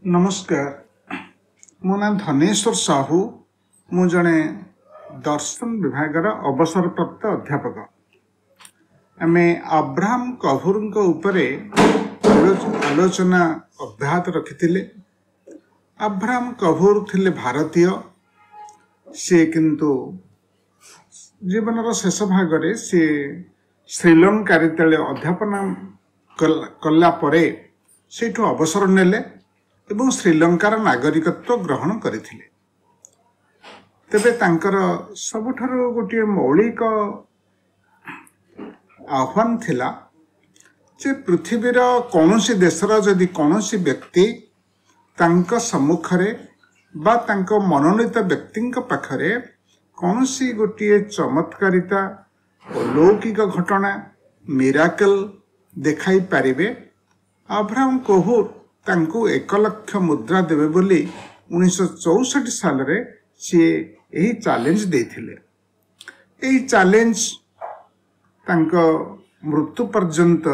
नमस्कार मो ना धनेश्वर साहू मु जड़े दर्शन विभाग अवसरप्राप्त अध्यापक आम अब्राहम कपूर आलोचना अब्याहत रखी। अब्राहम कपूर थिले भारतीय सी किंतु जीवन शेष भाग सी श्रीलंका अध्यापना कला परे सेठू अवसर नेले एवं श्रीलंकार नागरिकत्व ग्रहण करथिले। तेबे तांकर सबुठारु गोटे मौलिक आह्वान थिला जे पृथ्वीर कौनसी देशर जदि कौनसी व्यक्ति तांक सम्मुखरे बा तांक मनोनीत व्यक्ति पाखरे कौनसी गोटे चमत्कारिता अलौकिक घटना मिराकल देखाई पारिबे अब्राहम कपूर तांको 1 लाख मुद्रा देवे बोली 1964 साल रे सी यही चैलेंज देथिले। यही चैलेंज तांको मृत्यु पर्यंत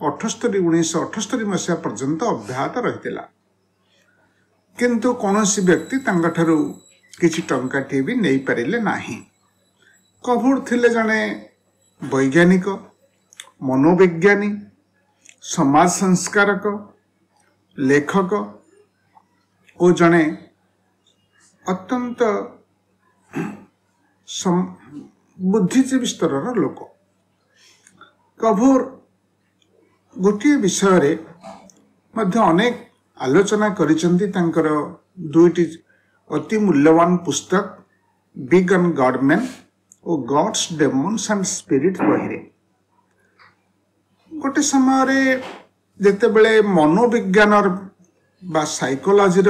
1978 मसीहा पर्यंत अब्याहत रहितिला, किंतु कौनसी व्यक्ति तांकाठारु किछि टंकाटी भी नहीं पारिले नाही। कपूर थिले जने वैज्ञानिक, मनोविज्ञानी, समाज संस्कारक, लेखक और जने अत्यंत बुद्धिजीवी स्तर लोक। कपूर गोटे विषय रे मध्य अनेक आलोचना करिसेंती। तांकर दुईटी अति मूल्यवान पुस्तक बिग एंड गॉडमैन और गॉड्स डेमन्स एंड स्पिरिट्स बहिरे गोटे समय रे जेते बेले मनोविज्ञान बा साइकोलॉजी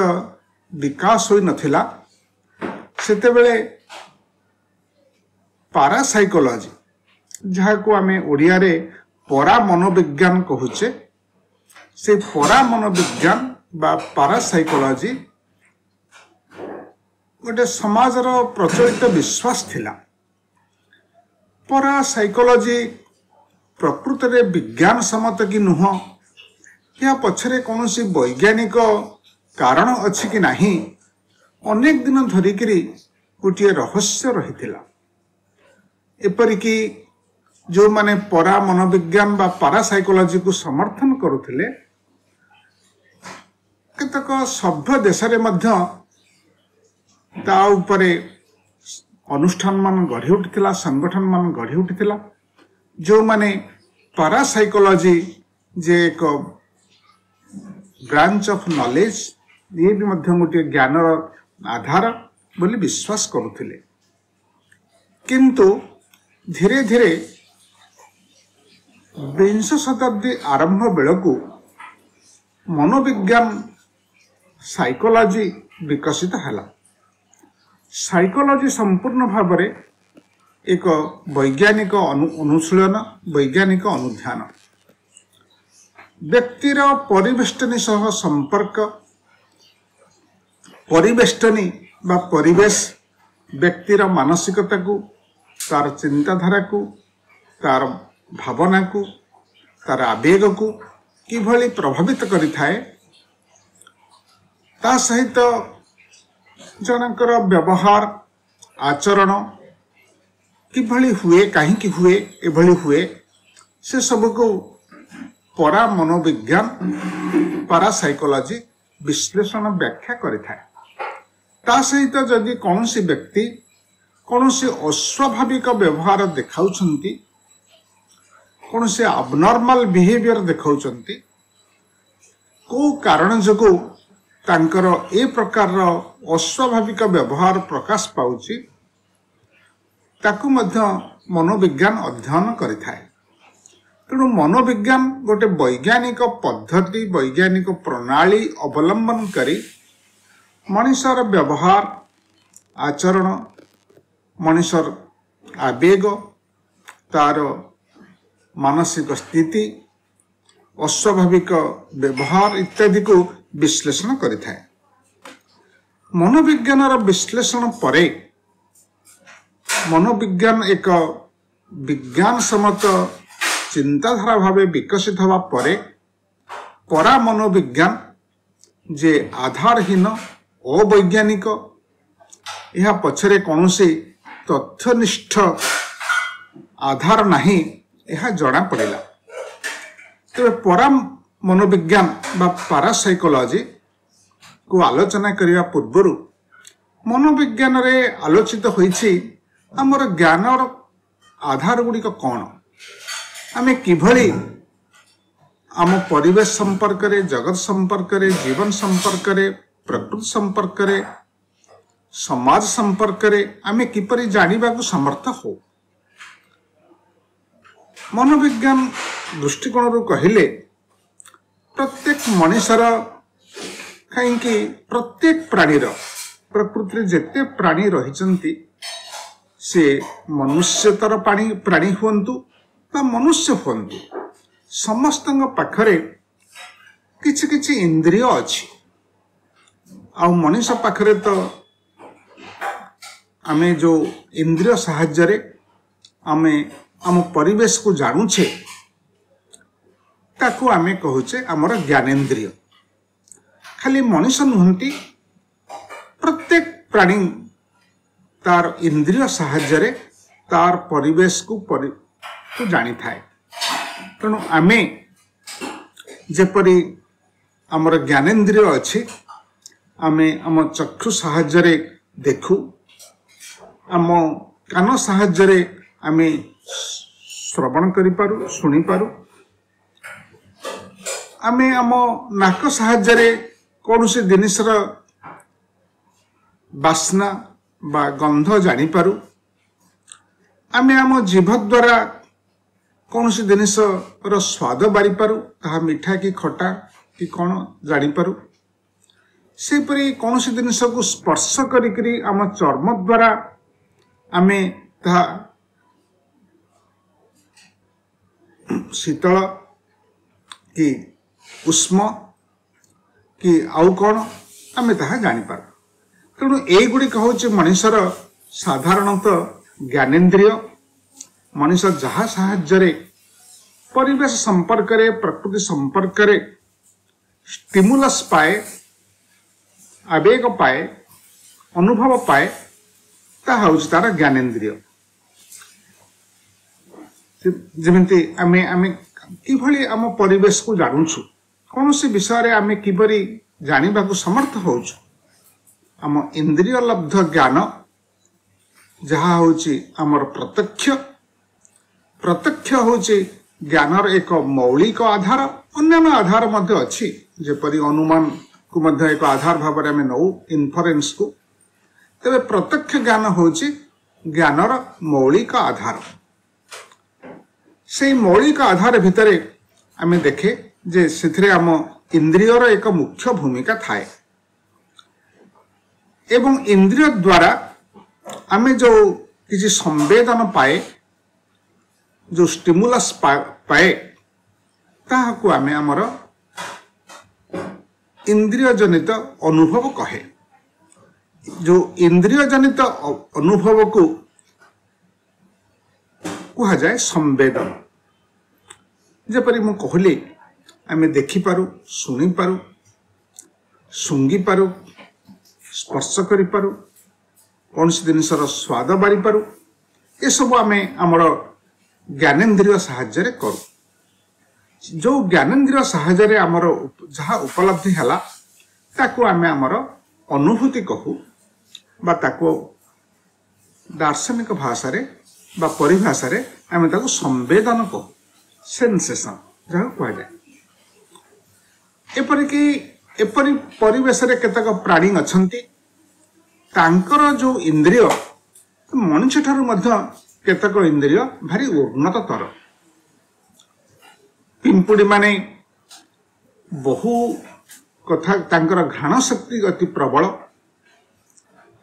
विकास होई नथिला सेते बेले पारासाइकोलॉजी जहाँ को आमे ओडिया रे परा मनोविज्ञान कहूचे, से परा मनोविज्ञान बा पारासाइकोलॉजी गोटे समाजर प्रचलित विश्वास थिला। पारासाइकोलॉजी प्रकृत रे विज्ञान सम्मत कि नुह, या पछरे कौनसी वैज्ञानिक कारण अछि कि नहीं, अनेक दिन धरिकी गोटे रहस्य रहिथिला। एपरिकी जो माने परा मनोविज्ञान बा पारासाइकोलॉजी को समर्थन करुथिले केतक सभ्य देश रे मध्य ता उपरे अनुष्ठान मान गढ़ी उठिथिला, संगठन मान गढ़ी उठिथिला। जो माने पारासाइकोलॉजी जे एक ब्रांच ऑफ नॉलेज, ये भी मध्य गोटे ज्ञान आधार बोली विश्वास करुथिले, किंतु धीरे धीरे 20 शताब्दी आरंभ बेलू मनोविज्ञान साइकोलॉजी विकसित हैला। साइकोलॉजी संपूर्ण भाव में एक वैज्ञानिक अनुशीलन, वैज्ञानिक अनुध्यान, व्यक्तिर परिवेष्टनी सह संपर्क, परिवेष्टनी बा परिवेश व्यक्तिर मानसिकता को, तार चिंताधारा को, तार भावना को, तार आवेग को किभली प्रभावित करि थाए, ता सहित जनकर व्यवहार आचरण किभली हुए, काहींकि हुए, एभली हुए, से सब को परा मनोविज्ञान पारासाइकोलॉजी विश्लेषण व्याख्या करिथाए। ता सहित जदि कौनसी व्यक्ति कौनसी अस्वाभाविक व्यवहार देखाउछंती, कौनसी अबनॉर्मल बिहेवियर देखाउछंती, को कारण जको तांकर ए प्रकार अस्वाभाविक व्यवहार प्रकाश पाउची, ताकू मध्य मनोविज्ञान अध्ययन करिथाए। तेणु मनोविज्ञान गोटे वैज्ञानिक पद्धति, वैज्ञानिक प्रणाली अवलंबन करी मनुष्यर व्यवहार आचरण, मनुष्यर आवेग, तार मानसिक स्थिति, अस्वाभाविक व्यवहार इत्यादि को विश्लेषण करिथाए। मनोविज्ञान विश्लेषण परे मनोविज्ञान एक विज्ञान सम्मत चिंताधारा भावे विकसित हवा परे परा मनोविज्ञान जे आधारहीन अवैज्ञानिक यह पछरे कौन से तथ्यनिष्ठ आधार नहीं यह जना पड़ेगा। तेरे परा मनोविज्ञान बा पारासाइकोलॉजी को आलोचना करने पूर्व मनोविज्ञान रे आलोचित होइछि हमर ज्ञान आधार गुड़िक कौन आमे किभली आम परिवेश संपर्क रे जगत संपर्क रे जीवन संपर्क रे प्रकृति संपर्क रे समाज संपर्क रे आमे किपरि जानिबा को समर्थ हो। मनोविज्ञान दृष्टिकोण रू कहिले प्रत्येक मनुष्यर कहीं प्रत्येक प्राणीर प्रकृति रे जेते प्राणी रहिचंती से मनुष्यतर प्राणी हुंतु बा मनुष्य हुंतु समस्त पाखरे किछि किछि इंद्रिय अछि आ मनुष्य पाखरे तो आमे जो इंद्रिय साहाय्य रे आमे आम परिवेश को जानुछे ताकू आमे कहूचे आमर ज्ञानेन्द्रिय। खाली मनुष्य नुहंती प्रत्येक प्राणी तार इंद्रिय साहाय्य रे तार परिवेश को जानी थाए। तेणु आमे जेपरी आमर ज्ञानेन्द्रिय अच्छी आमे आम चक्षु साहाय्य रे देखु आम कान साहाय्य रे आमे श्रवण करि पारु सुनी पारु आमे आम नाक साहाय्य रे कौनसी जिनिसर बास्ना बा गंध जानी पारु आमे आम जीभ द्वारा कौनसी जिनिस रो स्वाद बारी पारु ताहा मीठा कि खटा कि कौन जानी पारु से परी कौनसी जिनिस को स्पर्श करी आम चर्म द्वारा आमे ताहा शीतल कि उष्म कि आउ कौन आमे ताहा जानी पारु। तेणु एगुड़िक हूँ मनुष्यर साधारणतः ज्ञानेन्द्रिय मनुष्य जहाँ साहाय्य परिवेश संपर्क रे प्रकृति संपर्क रे स्टिमुलस पाए आवेग पाए अनुभव पाए ताहा हूँ तार ज्ञानेन्द्रिय। जेमिति आमे आमे किभली आम परिवेश को जानुछु कौन सी विषय रे आमे किपरि जानिबा को समर्थ होउछु आम इंद्रिय लब्ध ज्ञान जहाँ होची आमर प्रत्यक्ष प्रत्यक्ष होची ज्ञानर एक मौलिक आधार अन्य आधार मध्य अच्छी जेपरी अनुमान को मध्य एक आधार भाव में आमे नौ इन्फरेन्स को तेरे प्रत्यक्ष ज्ञान होची ज्ञानर मौलिक आधार। से मौलिक आधार भितरे आमे देखे जे सेथिरे आम इंद्रियर एक मुख्य भूमिका थाए एवं इंद्रिय द्वारा आमे जो किसी संवेदन पाए जो स्टिमुलस पाए ताहाकू आमे आमर इंद्रिय जनित अनुभव कहे। जो इंद्रिय जनित अनुभव को कहा जाए संवेदन। जेपरी मु कहली आमे देखि पारु सुनी पारु सुंगी पारु स्पर्श करि पारु कौन सी जिनिसर स्वाद बारी पारु ये सब आमे आमर ज्ञानेन्द्रिय साहाय्य रे करू। जो ज्ञानेन्द्रिय साहाय्य रे आमर जहाँ उपलब्धि हला ताकू आमे आमर अनुभूति कहू बा ताकू दार्शनिक भाषा रे बा परिभाषा रे आमे ताकू संवेदन कहू सेंसेशन जहाँ कह जाए। एपरी परिवेश रे केतक प्राणी अछंती तांकर जो इंद्रिय मनुष्य ठारू मध्य केतक इंद्रिय भारी उन्नततर। पिंपुड़ी माने बहु कथा तांकर घ्राण शक्ति अति प्रबल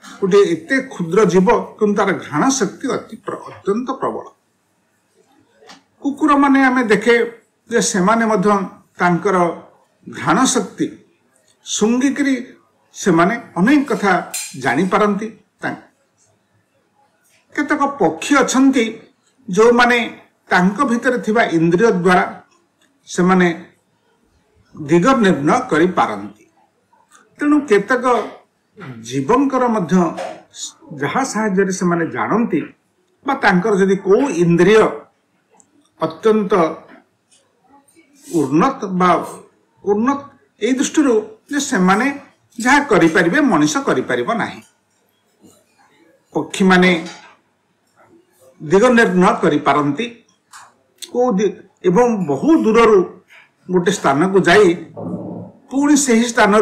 गोटे एते क्षुद्र जीव किंतु तार घ्राण शक्ति अत्यंत प्रबल। कुकुर माने आमे देखे जे सेमाने मध्य तांकर घ्राण शक्ति सुंगिकरी सेमाने अनेक कथा जानी पारंती। केतक पक्षी अछंती जो माने तांको भितर थिबा इंद्रिय द्वारा सेमाने दिग निर्णय करि पारंती। तेणु केतक जीवंकर मध्य जहाँ साहाय्य से माने जानती बा तांकर जदि को इंद्रिय अत्यंत उन्नत ए दृष्टि जे से माने जहाँ करिपारिबे मनुष्य करिपारिबो नाही। पक्षी माने दिग निर्णय करि पारंती को एवं बहु दूररू गोटे स्थान को जाई पुणी से स्थान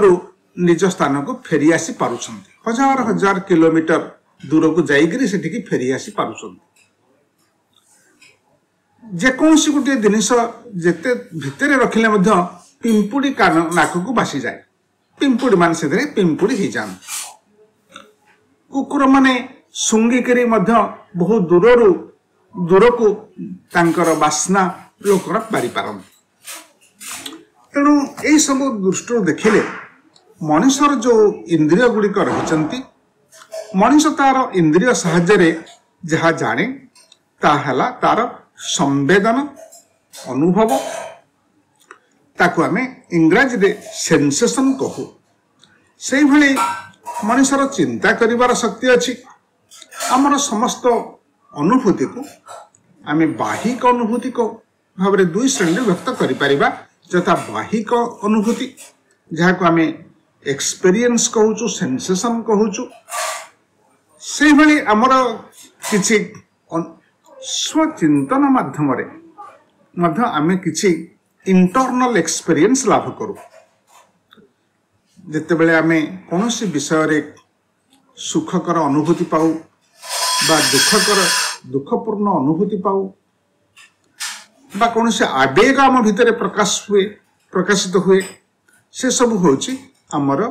निज स्थान को फेरी आसी पारुछंती। हजार हजार किलोमीटर दूर को जाइकरी सेठिकी फेरी आसी पारुछंती। जेकोसी गोटे जिनिस जेते भितरे रखिले मध्य पिंपुड़ी कान नाक को बासी जाए। पिंपुड़ी मान से पिंपुड़ी ही जान। कुकुर माने सुंगिकरी मध्य बहु दूर को तांकर बास्ना लोक पारि पारन। तेणु यही सब दृष्टि देखिले मनुष्यर जो इंद्रिय गुड़िक रही मनुष्य तार इंद्रिय साहाय्य जहाँ जाने ताहला तार संवेदन अनुभव ताकू आमे इंग्राजी रे सेंसेशन कहू। से भली मनुष्यर चिंता करिवार शक्ति अछि। आमर समस्त अनुभूति को आमे बाहिक अनुभूति को भाव में दुई श्रेणी व्यक्त करि परिबा। यथा बाहिक अनुभूति जहाँ को आमे एक्सपीरियंस कहूचु सेंसेशन कहूचु। से भली आमर किछि स्वचिंतन माध्यम रे मध्य आमे किछि इंटरनल एक्सपीरियंस लाभ करू। जेते बेले आमे कोनोसी विषय रे सुखकर अनुभूति पाऊ बा दुखपूर्ण अनुभूति पाऊ बा कोनोसी आवेग आम भितरे प्रकाशित हुए से सब होची हमर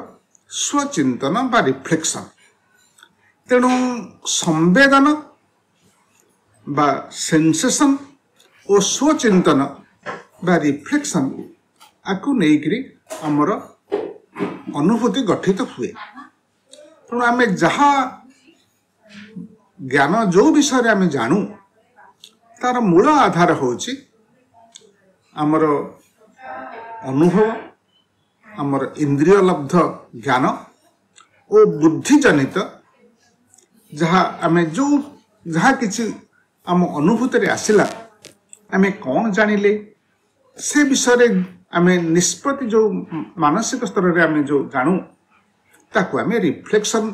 स्वचिंतन बा रिफ्लेक्शन। तेणु संवेदन बा सेंसेशन और स्वचिंतन बा रिफ्लेक्शन आकु नेइकरी हमर अनुभूति गठित हुए। तेणु आमे जहाँ ज्ञान जो विषय आमे जानू तार मूल आधार होची हमर अनुभव हमर इंद्रिय लब्ध ज्ञान और बुद्धि जनित जहाँ आमे जो जहाँ किछि आम अनुभूति रे आसिला आमे कौन जानिले से विषय आमे निष्पत्ति जो मानसिक स्तर रे आमे जो जानू ताकू आमे रिफ्लेक्शन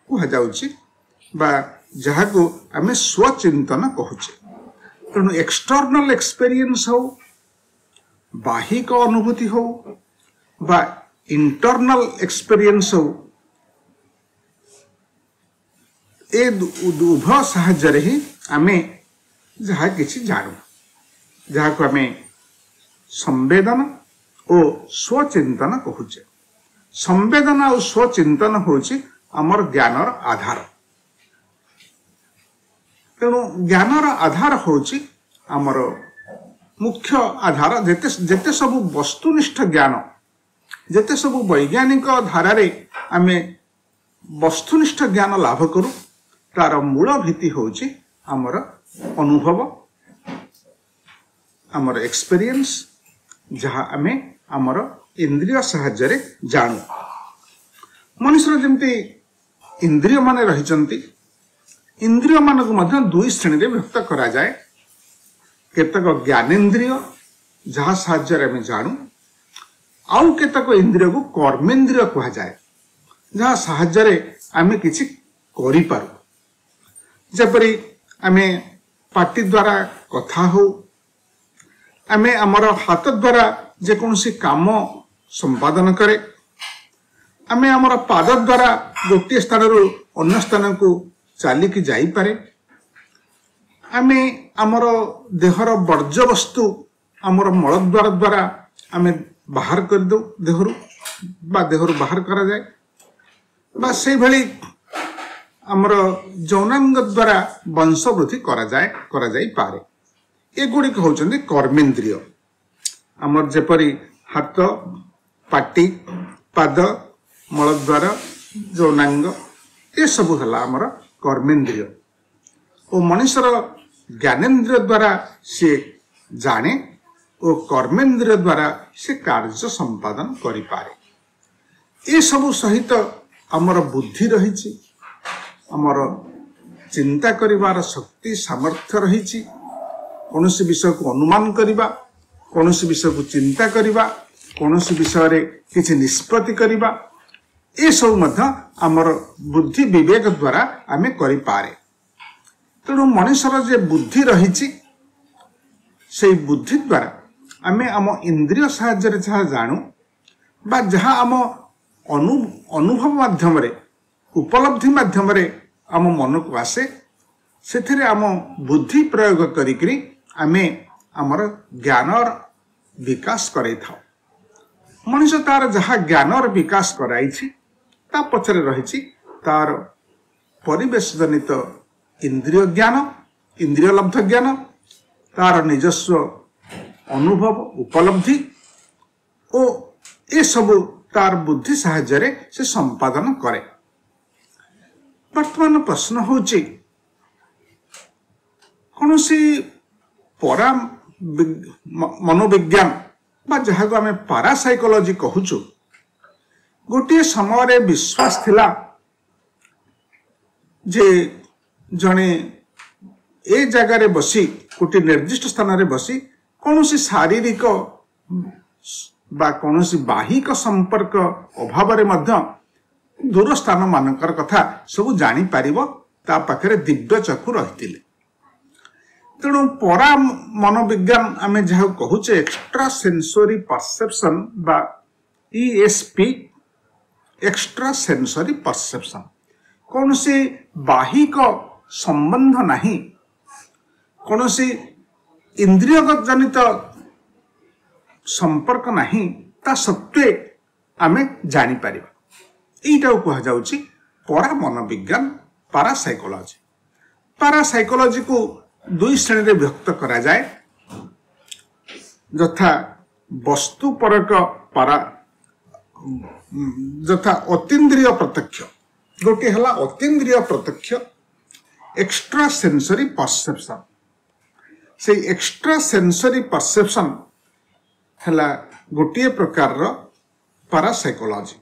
कुहा जाउची बा जहाँ को आमे स्वचिंतन कहूचे। तेणु एक्सटर्नल एक्सपीरियंस हो बाहिक अनुभूति हो बा इंटरनल एक्सपीरियंस हो ए उभय साहाय्य ही आमे जहाँ किछि जानू जहाँ को आमे संवेदन और स्वचिंतन कहूचे। संवेदन और स्वचिंतन होची हमर ज्ञानर आधार। तेणु ज्ञानर आधार होची हमर मुख्य आधार। जेते सब वस्तुनिष्ठ ज्ञान जेते सब वैज्ञानिक धारा रे आमे वस्तुनिष्ठ ज्ञान लाभ करू तार मूल भित्ति होची हमर अनुभव हमर एक्सपीरियंस जहाँ आमे हमर इंद्रिय साहाय्य रे जानू। मनुष्य जमती इंद्रिय माने रहिचंती इंद्रिय मान को मध्य दुई श्रेणी रे व्यक्त करा जाए। केतक ज्ञानेन्द्रिय जहाँ साहाय्य रे आमे जानू आउ केतक इंद्रिय को कर्मेन्द्रिय कहा जाए जहाँ साहाय्य रे आमे किछि करि पारू। जेपरि आमे पाटी द्वारा कथा हो आमे हमर हाथ द्वारा जे कोनसी काम संपादन करे आमे हमर पाद द्वारा गोटे स्थान रु अन्य स्थान को चाली की जाई पारे। आमे हमर देहर वर्ज्य वस्तु हमर मल द्वारा आमे बाहर कर दो देहरु बाहर करा जाए बा से भली हमर जौनांग द्वारा वंश वृद्धि करा जाई पारे। एगुड़िक होचंदी कर्मेन्द्रिय हमर जेपरी हाथ पाटी पाद मलद्वार जौनांग ये सब हला हमर कर्मेन्द्रिय। और मनुष्यर ज्ञानेन्द्रिय द्वारा से जाने और कर्मेन्द्रिय द्वारा से कार्य संपादन करि पारे। ए सब सहित आमर बुद्धि रही, आमर चिंता करिवार शक्ति सामर्थ्य रही, कौन सी विषय को अनुमान करवा, कौन सी विषय को चिंता करवा, कौन सी विषय रे किसी निष्पत्ति करवा, ए सब मध्य आमर बुद्धि विवेक द्वारा आमे करि पारे। तेणु मनुष्यर जे बुद्धि रही, से बुद्धि द्वारा आमे आम इंद्रिय साहाय्य जहाँ जानू बा जहाँ आम अनुभव माध्यम रे उपलब्धि माध्यम रे आम मन को आसे, से आम बुद्धि प्रयोग करी आमे आमर ज्ञान विकास कराई था। मनुष्य तार जहाँ ज्ञान विकास कराई ता पछरे रही तार परिवेश जनित इंद्रिय ज्ञान, इंद्रिय लब्ध ज्ञान, तार निजस्व अनुभव उपलब्धि ओ ए सबु तार बुद्धि साहाय्य रे से संपादन करे। वर्तमान प्रश्न होची कौन सी परा मनोविज्ञान बा जहाँ को आमे पारासाइकोलॉजी कहूचु, गोटे समय रे विश्वास थिला जे जने ए जगह रे बसी गोटे निर्दिष्ट स्थान रे बसी कौन सी शारीरिक बा कौन सी बाहिक संपर्क अभाव रे मध्य दूर स्थान मानकर कथा सब जानी पारिबो, ता पाखरे दिव्य चक्षु रहितिले। तेणु परा मनोविज्ञान आमे जहाँ कहूचे एक्स्ट्रा सेंसरी परसेप्शन बा ESP, एक्स्ट्रा सेंसरी परसेप्शन, कौन सी बाहिक संबंध नहीं, कौन सी इंद्रियगत जनित संपर्क नहीं, ता सत्वे आमे जानी पारिबा। एटा कहा जाउची परा मनोविज्ञान, पारासाइकोलॉजी। पारासाइकोलॉजी को दुई श्रेणी रे व्यक्त करा जाए, यथा वस्तु परक पारा, यथा अतीन्द्रिय प्रत्यक्ष, गोटे हला अतीन्द्रिय प्रत्यक्ष एक्स्ट्रा सेंसरी परसेप्शन। से एक्स्ट्रा सेंसरी परसेप्शन हला गोटे प्रकार रो पारासाइकोलॉजी।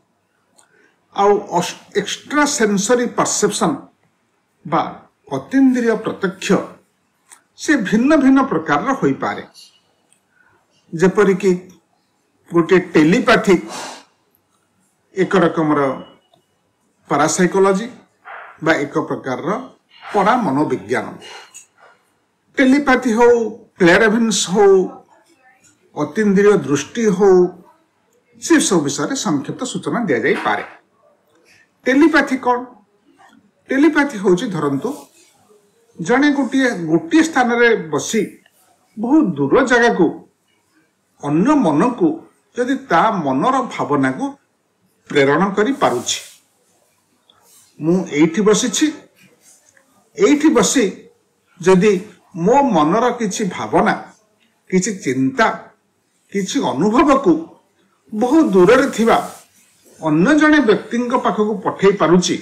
आउ एक्स्ट्रा सेंसरी परसेप्शन बा अतीन्द्रिय प्रत्यक्ष से भिन्न भिन्न प्रकार रो होई पारे। जेपरि कि गोटे टेलीपैथिक एक रकम रो पारासाइकोलॉजी बा एक प्रकार रो परा मनोविज्ञान। टेलीपैथी हो, क्लेरेविंस हो, अतीन्द्रिय दृष्टि हो, से सब विषय संक्षिप्त सूचना दिया जाई पारे। टेलीपैथी कौन? टेलीपैथी होची धरंतु जने गोटे स्थान रे बसी बहुत दूर जगह को अन्य मन को यदि ता मनर भावना को प्रेरण करी पारुछि। मु एठी बसिछि, एठी बसी जदि मो मनर किछि भावना, किछि चिंता, किछि अनुभव को बहुत दूर रे थिबा अन्य जने व्यक्ति पाखक पठेई पारुछि,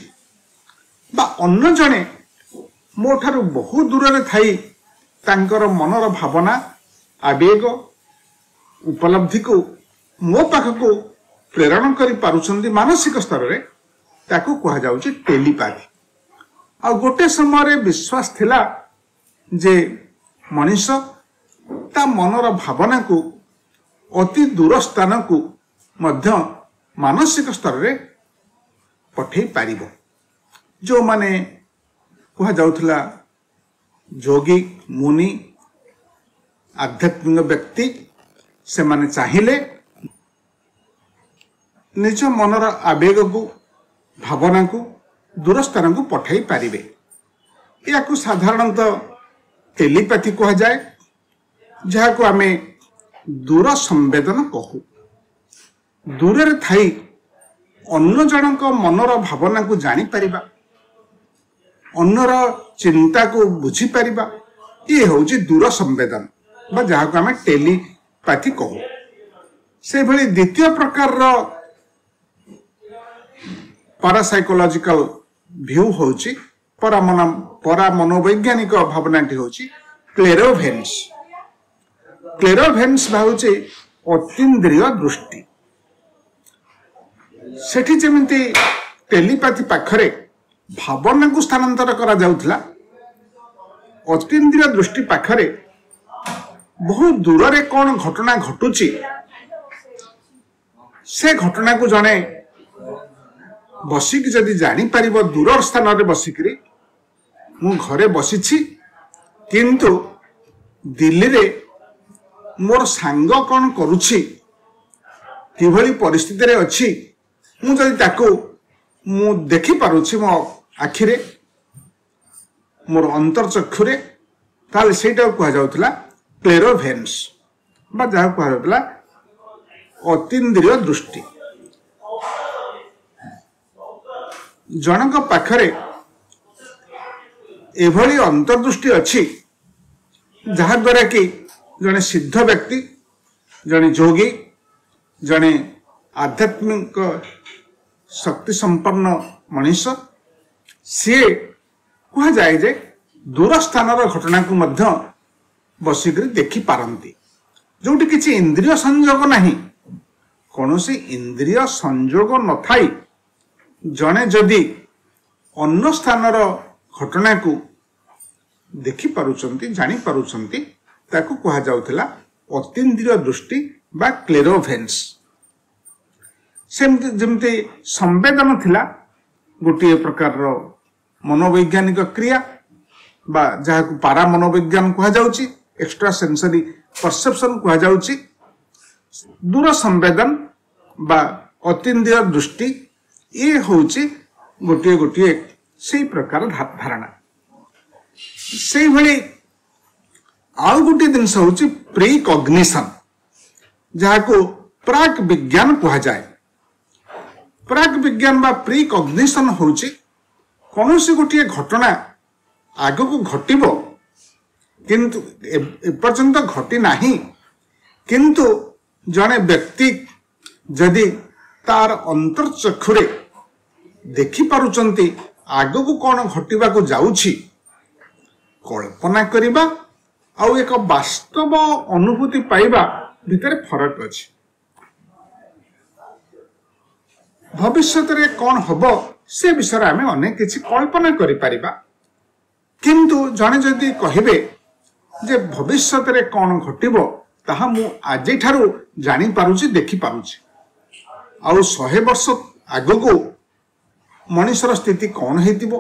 बा अन्य जने मो ठारू बहुत दूर रे थाई तांकर मनर भावना, आवेग, उपलब्धि को मो पाखक प्रेरण करी पारुछंती मानसिक स्तर रे, ताकू कहा जाउछि टेलीपैथी। आ गोटे समय रे विश्वास थिला जे मनुष्य ता मनर भावना को अति दूर स्थान को मध्य मानसिक स्तर रे पठेई पारिबो। जो माने कहा जाउथला जोगी, मुनि, आध्यात्मिक व्यक्ति, से माने चाहिले निज मनर आवेग को, भावना को दूर स्थान को पठेई पारिबे। या को साधारणतः टेलीपैथी कहा जाए, जहाँ को आमे दूर संवेदन कहू। दूर रे थाई अन्य जनक मनर भावना को जानी पारिबा, अन्यर चिंता को बुझी पारिबा, ये होची दूर संवेदन बा जहाँ को आमे टेलीपैथी कहू। से भली द्वितीय प्रकार रो पारासाइकोलॉजिकल व्यू होची परा मनोवैज्ञानिक भावनाटी होची क्लेरोवेंस। क्लेरोवेंस भाउची अतीन्द्रिय दृष्टि। सेठी जेमिति टेलीपैथी पाखरे भावना को स्थानांतर करा जाउथला, अतीन्द्रिय दृष्टि पाखरे बहुत दूर रे कौन घटना घटुची से घटना को जने बसिक जदि जानी पारिबो दूर स्थान रे बसिकरी मु घरे बसिछि किंतु दिल्ली रे मोर सांग कौन करुछि किभली परिस्थिति रे अछि मु जदि ताको मु देखि पारुछि मो आखिरे मोर अंतरचक्षुरे ताले सेटा कहा जाउतला क्लेरोभेन्स बा जहा कहा जाउतला अतीन्द्रिय दृष्टि। जनक पाखरे एभली अंतर्दृष्टि अछि जहा द्वारा कि जने सिद्ध व्यक्ति, जने जोगी, जने आध्यात्मिक शक्ति संपन्न मनुष्य सी कह जाए जे दूर स्थान घटना को मध्य बसिक देखि पारंती, जोटी किछि इंद्रिय संयोग नहीं, कौन सी इंद्रिय संयोग न थाई जने जदि अन्य स्थान घटना को देखि पारुचंती, जानी पारुचंती, ताको कहा जाउथला अतीन्द्रिय दृष्टि बा क्लेरोभेन्स। सेमति जेमति संवेदन थिला गोटे प्रकार मनोवैज्ञानिक क्रिया बा जहा को पारा मनोविज्ञान कहा जाउची, एक्स्ट्रा सेंसरी परसेप्शन कहा जाउची, दूर संवेदन बा अतीन्द्रिय दृष्टि ये होची गोटे गोटे से प्रकार धारणा। से भली आउ गोटे जिनस होची प्रीकॉग्निशन, जहाँ को प्राक विज्ञान कहा जाए। प्राक विज्ञान बा प्रीकॉग्निशन होची कौन सी गोटे घटना आग को घटिबो किंतु एपर्यंत घटी नाही, किंतु जने व्यक्ति जदि तार अंतरचक्षुरे देखि पारुचंती आग को कौन घटिबा को जाउछि, कल्पना करिबा आउ एक वास्तव अनुभूति पाइबा भितर फरक अछि। भविष्यत रे कौन हबो से विषय आमे अनेक किछि कल्पना करि परिबा, किंतु जने जदि कहिबे जे भविष्यत रे कौन घटिबो ताहा मु आजि ठारू जानि पारुछि, देखि पारुछि, आउ 100 वर्ष आगको मनुष्यर स्थिति कौन हेतिबो,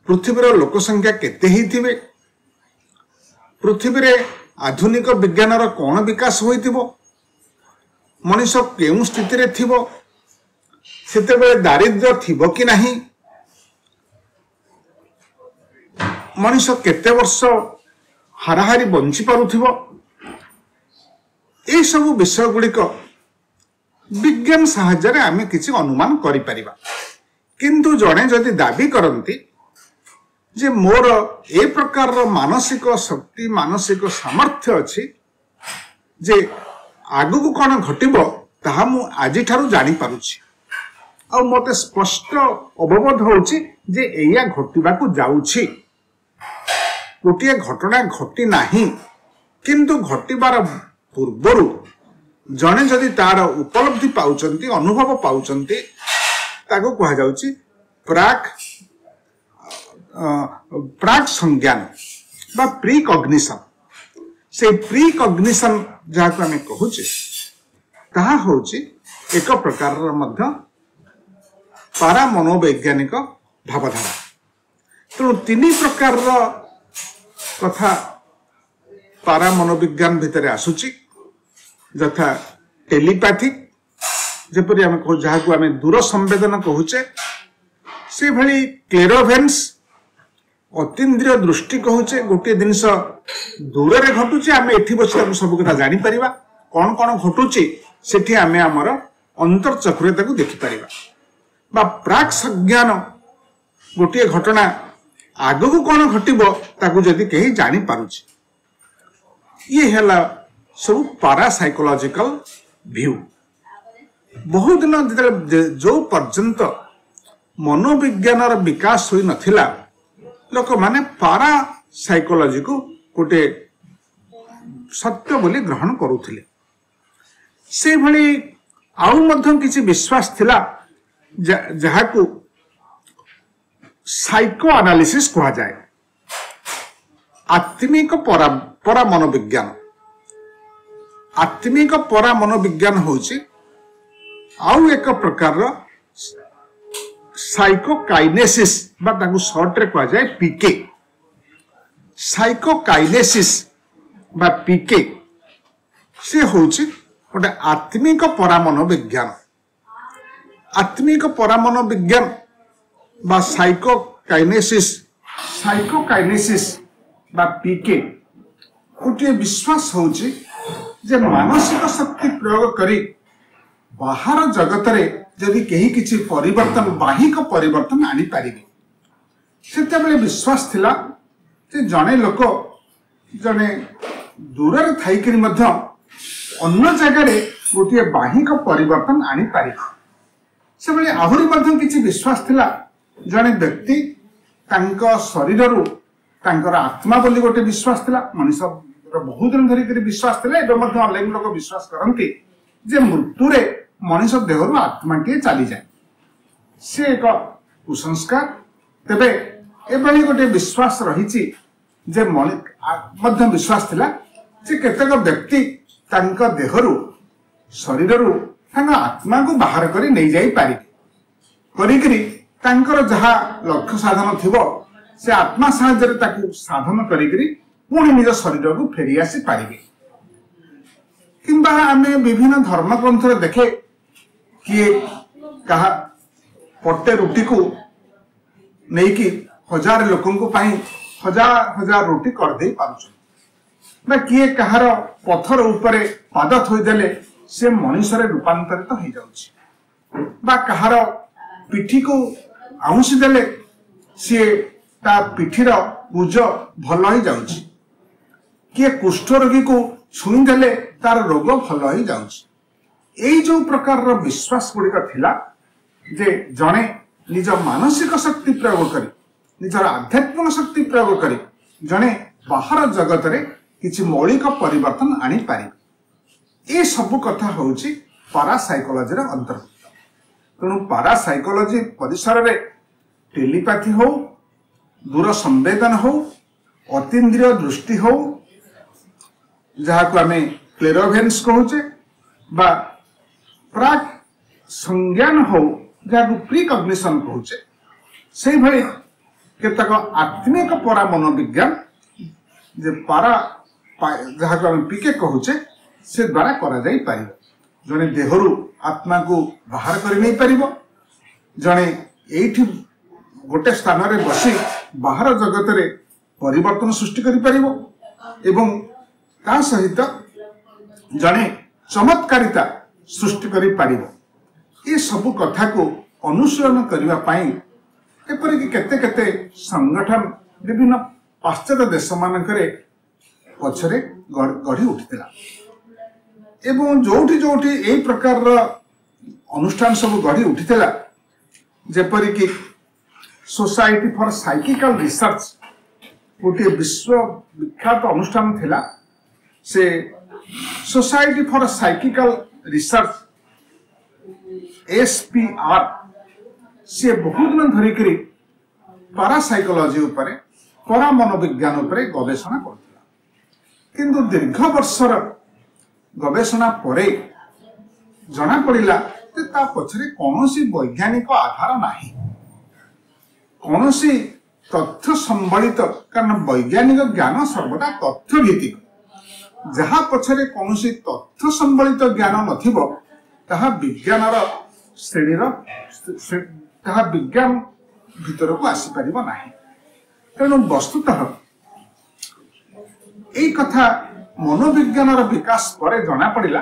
पृथ्वीर लोक संख्या केते हेतिबे, पृथ्वी आधुनिक विज्ञान कौन विकास होइतिबो, मनुष्य केउ स्थिति रे थिबो, सेते बेले दारिद्र्य थिबो कि नाही, मनुष्य केते वर्ष हाराहारी बंची पारुथिबो, ए सब विषय गुड़िक विज्ञान साहाय्य आमे किछि अनुमान करि परिबा। किंतु जने जदि दाबी करंती जे मोर ए प्रकार मानसिक शक्ति, मानसिक सामर्थ्य अछि जे आगु कौन घटिबो ताहा मु आजि ठारू जानि पारुछि, आ मते स्पष्ट अवबोध होछि जे एया घटिबा को जाउछि। गोटे घटना घटी नाही, किंतु घटिबार पूर्वरु जने जदि तार उपलब्धि पाउचंती, अनुभव पाउचंती, ताको कहा जाउछि प्राक संज्ञान बा प्रीकॉग्निशन। से प्रीकॉग्निशन जहाँ को आमे कहूचे ताहा होछि एक प्रकार मध्य पारा मनोवैज्ञानिक भावधारा। तेणु 3 प्रकार कथा पारा मनोविज्ञान भितर आसुची, यथा टेलीपैथिक जेपरि आमे कहू, जहाँ को आमे दूर संवेदन कहूचे, से भली क्लेरोभेन्स अतीन्द्रिय दृष्टि कहूचे, गोटे जिनस दूर रे घटुचे आमे एठी बछि सब कथा जानि परिबा, कौन कौन घटुची सेठी आमे हमर अंतरचक्रे ताकू देखि परिबा। बा प्राक संज्ञान गोटे घटना आगु कौन घटिबो ताकू जदि कहीं जानि पारुछि, ये हैला सब पारासाइकोलॉजिकल व्यू। बहुत दिन जो पर्यंत मनोविज्ञान विकास होई नथिला, लोक माने पारा साइकोलॉजी को गोटे सत्य बोली ग्रहण करुथिले। से भली आउ मध्यम किसी विश्वास थिला जहाँ को साइको एनालिसिस कहा जाए आत्मिक परा मनोविज्ञान आत्मिक परा मनोविज्ञान होची आउ एक प्रकार साइकोकाइनेसिस बा ताकू शॉर्ट रे कहा जाए पीके साइकोकाइनेसिस बा पीके से होची गोटे आत्मिक परा मनोविज्ञान आत्मिक परा मनोविज्ञान बा साइकोकाइनेसिस बा पीके गोटे विश्वास होची जे मानसिक शक्ति प्रयोग करी बाहर जगत रे यदि कहीं किसी परिवर्तन बाहिक परिवर्तन आनी पारिबे सेतेबेले विश्वास थिला जे जने लोक जने दूर रे थाई करी मध्य अन्य जगह रे गोटे बाहिक परिवर्तन आनी पारिबे सेबेले आहुरी मध्य किछि विश्वास थिला जने व्यक्ति तांको शरीररु तांकर आत्मा बोली गोटे विश्वास थिला मनुष्य बहुत दिन धरिक विश्वास थे अनेक लोग विश्वास करती जे मृत्यु रे मनुष्य देहरु आत्मा टे चली जाए से एक कुसंस्कार तेबे एभली गोटे विश्वास रही जे मध्य विश्वास थिला जे केतेक व्यक्ति तांका देहरु शरीररु तांका आत्मा को बाहर करी नहीं जाई पारि करिकरी तांकर जहा लक्ष्य साधन थिबो से आत्मा साहाय्य ताकू साधन करिकरी पुणी निज शरीर को फेरी आसी पारिबे किंबा आमे विभिन्न धर्म ग्रंथ रे देखे किए कहा पट्टे रुटी को नहीं कि हजार लोकों को पाई हजार हजार रोटी कर दे पारुछन किए कहार पत्थर उपरे पाद थोईदेले से मनुष्य रूपांतरित हो जाउछि बा कहार पिठी को आउंसी देले सी ता पिठीर गुज भल हो जाउछि किए कुष्ठ रोगी को छुई देले तार रोग भल हो जाउछि जो प्रकार विश्वास गुड़िक थिला जे जने निज मानसिक शक्ति प्रयोग करी निजर आध्यात्मिक शक्ति प्रयोग करी जने बाहर जगत रे किछि मौलिक परिवर्तन आनी पारि ए सब कथा होउछि पारासाइकोलॉजी रे अंतर्गत तेणु पारासाइकोलॉजी परिसर रे टेलीपैथी हो दूर संवेदन हो अतीन्द्रिय दृष्टि हो जहाँ को आमे क्लेरोवेंस कहूचे बा प्राक संज्ञान हो जहाँ को प्रीकग्निशन कहूचे से भली केतक आत्मिक परा मनोविज्ञान जे पारा जहाँ को आमे पीके कहूचे से द्वारा करा जाई पारिबो जने देहरु आत्मा को बाहर करि नहीं पारिबो जने एठी गोटे स्थान रे बसी बाहर जगत रे परिवर्तन सृष्टि करि पारिबो एवं ता सहित जने चमत्कारिता सृष्टि करि पारिबो ये सब कथा को अनुसरण करबा पई एपरि कि केते केते संगठन विभिन्न पाश्चात्य देश मानकरे पछरे गढ़ी उठितला एवं जोठी जोठी ए प्रकार अनुष्ठान सब गढ़ी उठितला जेपरि कि सोसाइटी फॉर साइकिकल रिसर्च गोटे विश्व विख्यात अनुष्ठान थिला से society for psychical research SPR से बहुत दिन धरिकरी पारासाइकोलॉजी उपरे परा मनोविज्ञान उपरे गवेषणा करथिला किंतु दीर्घ वर्षर गवेषणा परे जना पड़िला जे ता पछरे कोनोसी वैज्ञानिक आधार नाही कोनोसी तथ्य संबलित कारण वैज्ञानिक ज्ञान सर्वदा तथ्य भित्तिक जहा पछरे कोनोसी तथ्य संबलित ज्ञान नथिबो ताहा विज्ञानर श्रेणीर ताहा विज्ञान भीतर को आसी परिबो नाही तेणु वस्तुतः एई कथा मनोविज्ञानर विकास परे जना पड़िला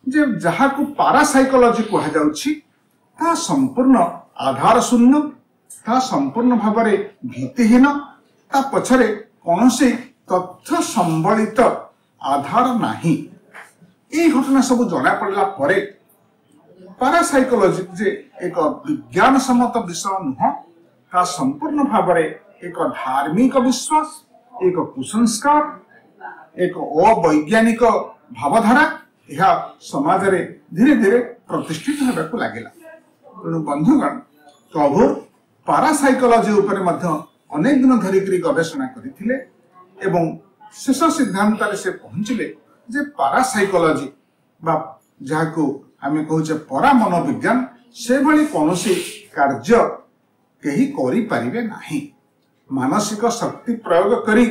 जे जहा को पारासाइकोलॉजी कहा जाउछि ता संपूर्ण आधार शून्य ता संपूर्ण भावरे भीतिहीन ता पछरे कोनोसी तथ्य संबलित आधार नाही एई घटना सब जना पड़िला परे पारासाइकोलॉजी जे एक विज्ञान सम्मत विषय नुह ता संपूर्ण भावरे एक धार्मिक विश्वास एक कुसंस्कार एक अवैज्ञानिक भावधारा यह समाज रे धीरे धीरे प्रतिष्ठित होगा लगिला। तेणु बंधुगण कभूर पारासाइकोलॉजी उपरे मध्य अनेक दिन धरिकी गवेषणा करथिले एवं शेष सिद्धांत से पहुंचले जे पारासाइकोलॉजी बा जाको आमे कहूचे परा मनोविज्ञान से भली कौनसी कार्य कहीं करि परिबे नाही। मानसिक शक्ति प्रयोग करी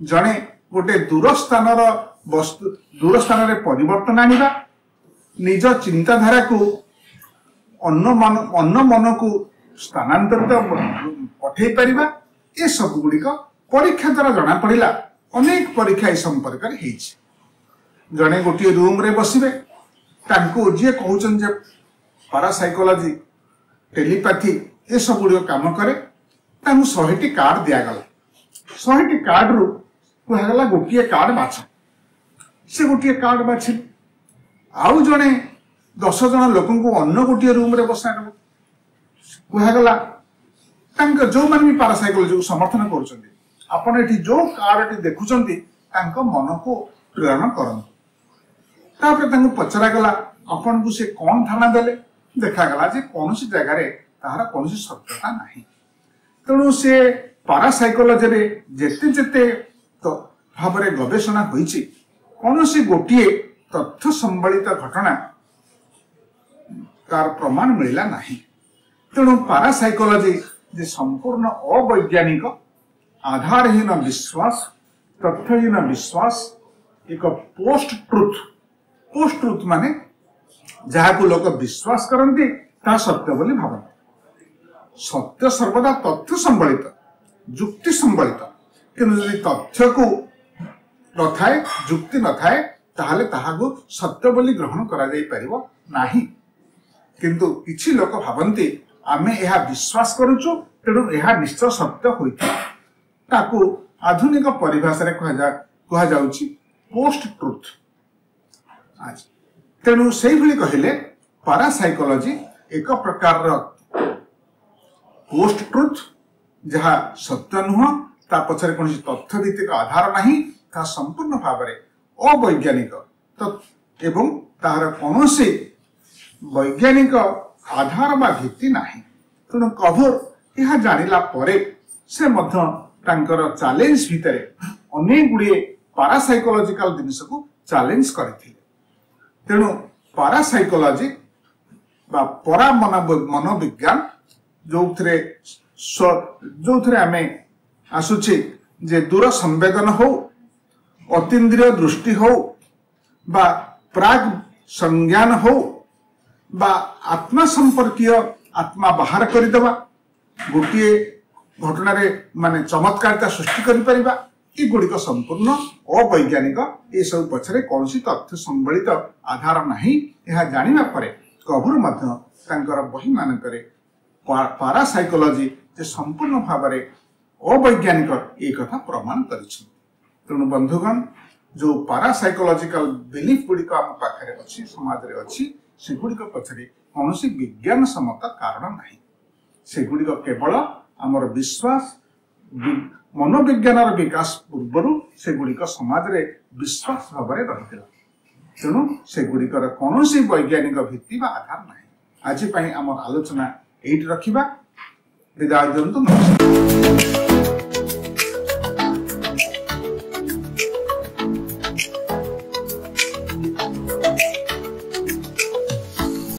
जणे गोटे दूर स्थान परिवर्तन आनिबा निज चिंताधारा को अन्न मन को स्थानांतरित पठे परिबा ए सब गुड़िक परीक्षा द्वारा जना पड़िला। अनेक परीक्षा इस संपर्क में जड़े गोटे रूम रे बसिबे तांको जे कहउछन जे पारासाइकोलॉजी टेलीपैथी ए सब गुड़िक काम करे तांको 100टी कार्ड दिया गला। 100टी कार्ड रु कहगला गोटे कार्ड बाछ से गोटे कार्ड बाछिल आउ जड़े 10 जन लोक अन्न गोटे रूम रे बसा कहगला जो मैंने भी पारासाइकोलॉजी को समर्थन करुँच आपण एठी जो कार्ड देखुंट मन को प्रेरण करते पचरा गला आपन को से कौन धारणा देले देखागला जे कौन सी जगह तार कौन सत्यता नहीं। तेणु से पारासाइकोलॉजी रे जेते जेते तो भाव में गवेषणा होईची कौन सी गोटे तथ्य संबलित घटना तार प्रमाण मिलला नहीं। तेणु पारासाइकोलॉजी जे संपूर्ण अवैज्ञानिक आधारहीन विश्वास तथ्यहीन विश्वास एक पोस्ट ट्रुथ माने जहाँ को लोग विश्वास करती ता सत्य बोली भावना। सत्य सर्वदा तथ्य संबलित जुक्ति संबलित किंतु यदि तथ्य को न थाए जुक्ति न थाए ताहले ताहाको सत्य बोली ग्रहण करा जाई परिबो नाही। किंतु किछि लोक भावंती आमे यह विश्वास करुचु तेणु यह निश्चय सत्य होइता ताकू आधुनिक परिभाषा रे कहा जाउची पोस्ट ट्रुथ। आज तेणु से भली कहले पारासाइकोलॉजी एक प्रकार पोस्ट ट्रुथ जहाँ सत्य नुह ता पछरे कोन तथ्य भित्तिक आधार नहीं ता संपूर्ण भाव में अवैज्ञानिक एवं तार कौनसी वैज्ञानिक आधार बा भित्ति नाही। तेणु कभूर यह जानिला परे से मध्य तांकर चैलेंज भितर अनेक गुड़िए पारासाइकोलॉजिकल जिनिस को चैलेंज करथिले। तेणु पारासाइकोलॉजी बा परा मनोविज्ञान जो थे आमे आसुचे जे दूर संवेदन हो अतीन्द्रिय दृष्टि हो बा प्राग संज्ञान हो बा आत्मा संपर्कीय आत्मा बाहर करदेवा गोटे घटना माने चमत्कारिता सृष्टि करिपरिबा ए गुड़िक संपूर्ण अवैज्ञानिक ये सब पछरे कौन तथ्य संबलित आधार नहीं। यह जानिबा परे कभूर मध्य तांकर बही मानकरे पारासाइकोलॉजी जे संपूर्ण भाव में अवैज्ञानिक ये कथा प्रमाण करिछि। तेणु बंधुगण जो पारासाइकोलॉजिकल बिलीफ गुड़िक आम पाखरे अच्छी समाज रे अच्छी से गुड़िक पछरे कौन विज्ञान सम्मत कारण नहीं। से गुड़िक केवल आमर विश्वास मनोविज्ञान विकास पूर्व से गुड़िक समाज रे विश्वास भाव में रही। तेणु से गुड़िकर कौन वैज्ञानिक भित्ति आधार नहीं। आज आम आलोचना एट रखा विदाय दियंतु। नमस्कार।